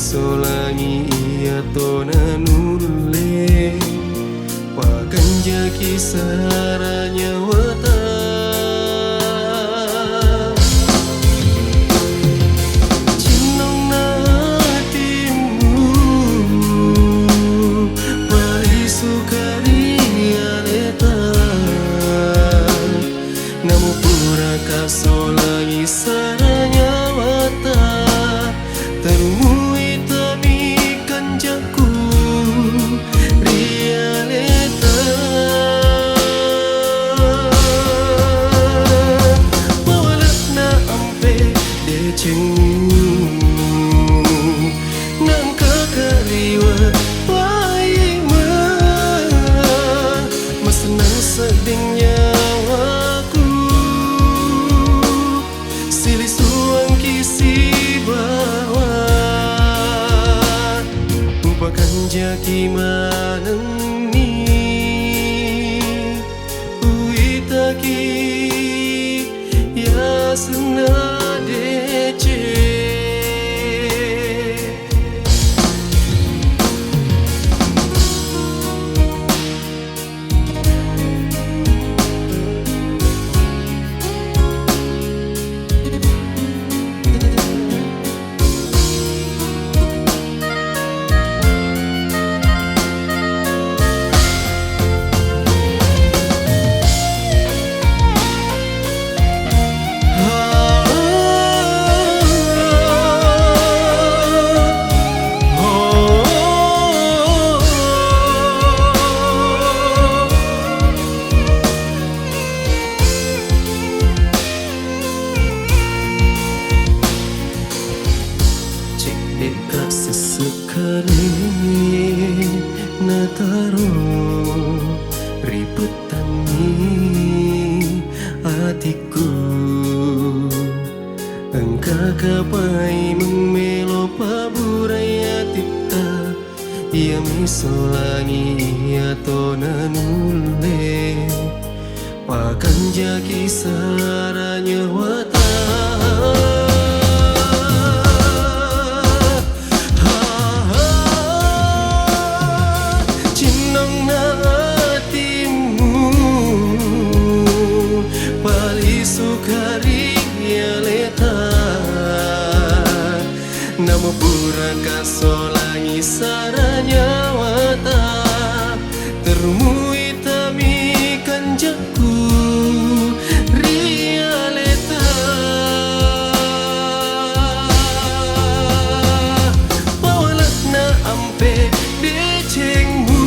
solangi ia tona nulle pakan jaki saranya wata cinong na hatimu bali sukaria leta namu pura ka solangi saranya wata terumui tamikan jaku realita mawalak na ampe decengmu nang kakariwa waima masenang seding nyawaku silih suang kisi bawa lupakan jaki maneng ni uitaki ya senadece Deka sesekali nataro ributan ni hatiku engkau kapai memelo paburaya tipta ia misolangi ia tona nulle pakan jaki saranya wata sukaria leta namo pura ka solangi saranya wata terumui tamikan jaku realita bawalak na ampe decengmu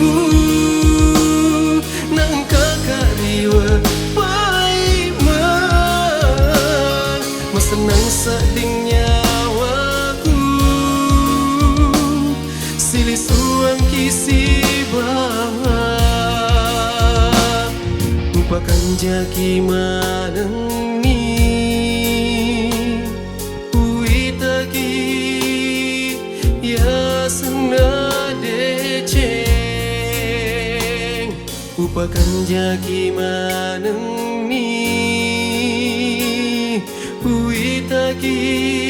nang kakariwa senang seding nyawaku silih suang kisi bawa lupakan jaki maneng ni uitaki ya senadeceng lupakan jaki maneng ni uitaki